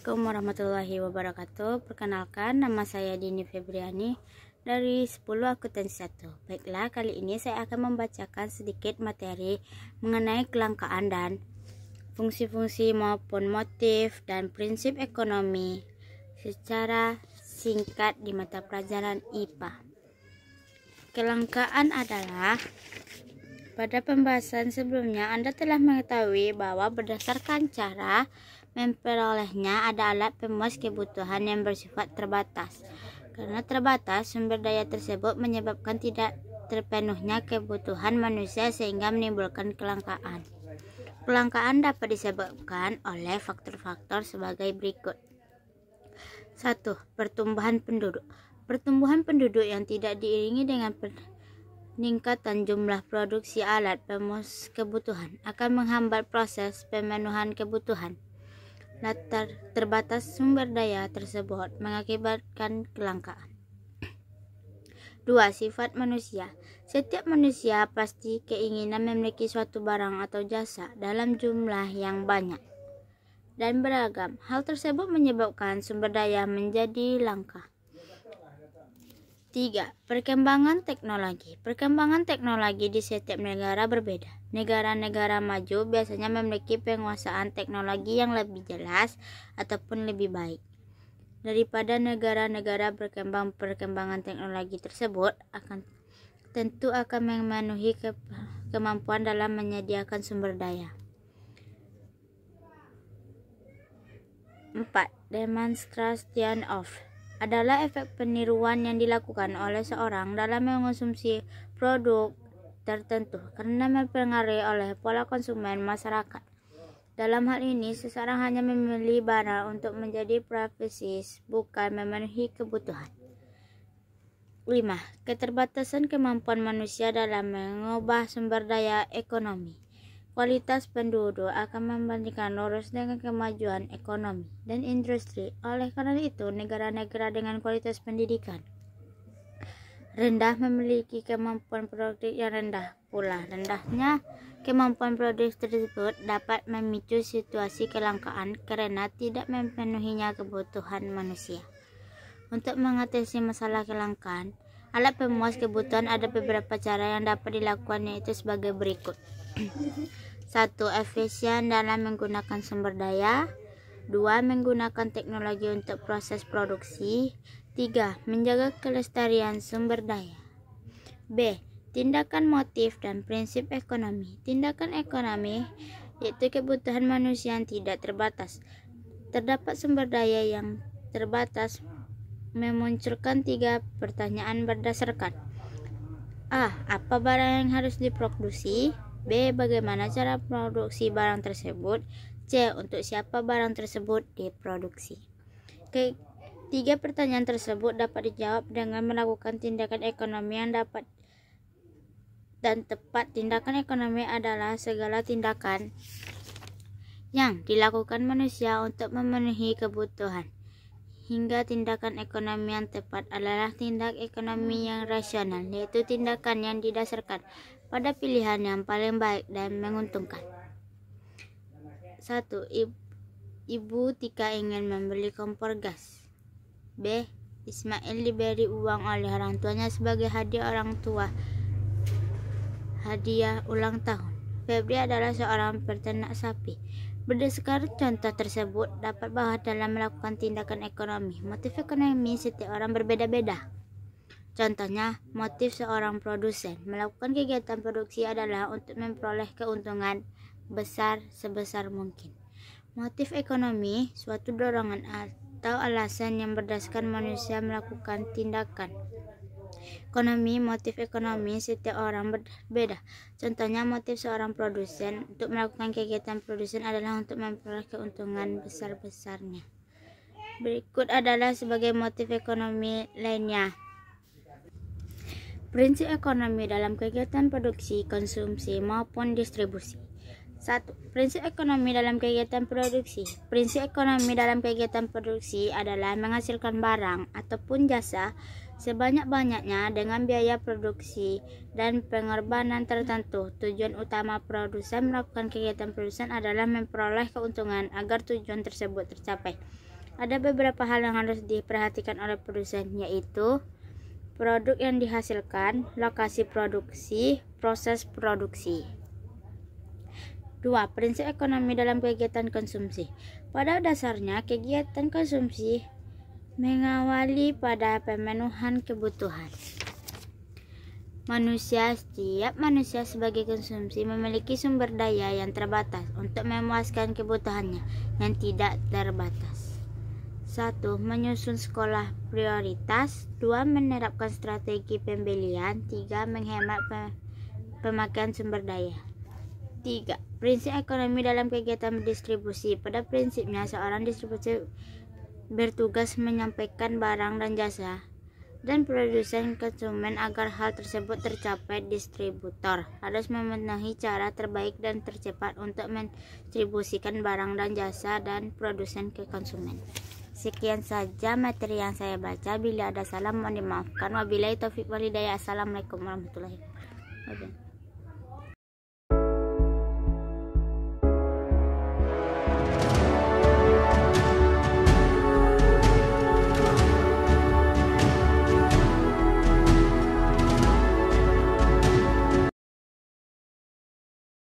Assalamualaikum warahmatullahi wabarakatuh. Perkenalkan, nama saya Dini Febriani dari 10 Akuntansi 1. Baiklah, kali ini saya akan membacakan sedikit materi mengenai kelangkaan dan fungsi-fungsi maupun motif dan prinsip ekonomi secara singkat di mata pelajaran IPA. Kelangkaan adalah, pada pembahasan sebelumnya Anda telah mengetahui bahwa berdasarkan cara memperolehnya ada alat pemuas kebutuhan yang bersifat terbatas. Karena terbatas, sumber daya tersebut menyebabkan tidak terpenuhnya kebutuhan manusia sehingga menimbulkan kelangkaan. Kelangkaan dapat disebabkan oleh faktor-faktor sebagai berikut. 1. Pertumbuhan penduduk. Pertumbuhan penduduk yang tidak diiringi dengan peningkatan jumlah produksi alat pemuas kebutuhan akan menghambat proses pemenuhan kebutuhan. Terbatas sumber daya tersebut mengakibatkan kelangkaan. 2. Sifat manusia. Setiap manusia pasti keinginan memiliki suatu barang atau jasa dalam jumlah yang banyak dan beragam. Hal tersebut menyebabkan sumber daya menjadi langka. 3. Perkembangan teknologi. Perkembangan teknologi di setiap negara berbeda. Negara-negara maju biasanya memiliki penguasaan teknologi yang lebih jelas ataupun lebih baik daripada negara-negara berkembang. Perkembangan teknologi tersebut tentu akan memenuhi kemampuan dalam menyediakan sumber daya. 4. Demonstration of adalah efek peniruan yang dilakukan oleh seorang dalam mengonsumsi produk tertentu karena mempengaruhi oleh pola konsumen masyarakat. Dalam hal ini, seseorang hanya memilih barang untuk menjadi profesis, bukan memenuhi kebutuhan. 5. Keterbatasan kemampuan manusia dalam mengubah sumber daya ekonomi. Kualitas penduduk akan membandingkan lurus dengan kemajuan ekonomi dan industri. Oleh karena itu, negara-negara dengan kualitas pendidikan rendah memiliki kemampuan produktif yang rendah pula. Rendahnya kemampuan produktif tersebut dapat memicu situasi kelangkaan karena tidak memenuhinya kebutuhan manusia. Untuk mengatasi masalah kelangkaan alat pemuas kebutuhan, ada beberapa cara yang dapat dilakukan, yaitu sebagai berikut. 1. Efisien dalam menggunakan sumber daya. 2. Menggunakan teknologi untuk proses produksi. 3. Menjaga kelestarian sumber daya. B. Tindakan motif dan prinsip ekonomi. Tindakan ekonomi yaitu kebutuhan manusia yang tidak terbatas. Terdapat sumber daya yang terbatas memunculkan 3 pertanyaan berdasarkan A. Apa barang yang harus diproduksi? B. Bagaimana cara produksi barang tersebut? C. Untuk siapa barang tersebut diproduksi? Ketiga pertanyaan tersebut dapat dijawab dengan melakukan tindakan ekonomi yang dapat dan tepat. Tindakan ekonomi adalah segala tindakan yang dilakukan manusia untuk memenuhi kebutuhan. Hingga tindakan ekonomi yang tepat adalah tindak ekonomi yang rasional, yaitu tindakan yang didasarkan pada pilihan yang paling baik dan menguntungkan. 1. Ibu Tika ingin membeli kompor gas. B. Ismail diberi uang oleh orang tuanya sebagai hadiah ulang tahun. Febri adalah seorang peternak sapi. Berdasarkan contoh tersebut, dapat bahwa dalam melakukan tindakan ekonomi, motif ekonomi setiap orang berbeda-beda. Contohnya, motif seorang produsen melakukan kegiatan produksi adalah untuk memperoleh keuntungan besar sebesar mungkin. Motif ekonomi, suatu dorongan atau alasan yang berdasarkan manusia melakukan tindakan ekonomi. Motif ekonomi setiap orang berbeda. Contohnya, motif seorang produsen untuk melakukan kegiatan produsen adalah untuk memperoleh keuntungan besar-besarnya. Berikut adalah sebagai motif ekonomi lainnya. Prinsip ekonomi dalam kegiatan produksi, konsumsi, maupun distribusi. 1. Prinsip ekonomi dalam kegiatan produksi. Prinsip ekonomi dalam kegiatan produksi adalah menghasilkan barang ataupun jasa sebanyak-banyaknya dengan biaya produksi dan pengorbanan tertentu. Tujuan utama produsen melakukan kegiatan produksi adalah memperoleh keuntungan agar tujuan tersebut tercapai. Ada beberapa hal yang harus diperhatikan oleh produsen, yaitu produk yang dihasilkan, lokasi produksi, proses produksi. 2. Prinsip ekonomi dalam kegiatan konsumsi. Pada dasarnya, kegiatan konsumsi mengawali pada pemenuhan kebutuhan manusia. Setiap manusia sebagai konsumsi memiliki sumber daya yang terbatas untuk memuaskan kebutuhannya yang tidak terbatas. 1. Menyusun skala prioritas. 2. Menerapkan strategi pembelian. 3. Menghemat pemakaian sumber daya. 3. Prinsip ekonomi dalam kegiatan distribusi. Pada prinsipnya, seorang distributor bertugas menyampaikan barang dan jasa, dan produsen konsumen agar hal tersebut tercapai. Distributor harus memenuhi cara terbaik dan tercepat untuk mendistribusikan barang dan jasa dan produsen ke konsumen. Sekian saja materi yang saya baca. Bila ada salah mohon dimaafkan. Wabillahi taufiq walhidayah. Assalamualaikum warahmatullahi wabarakatuh.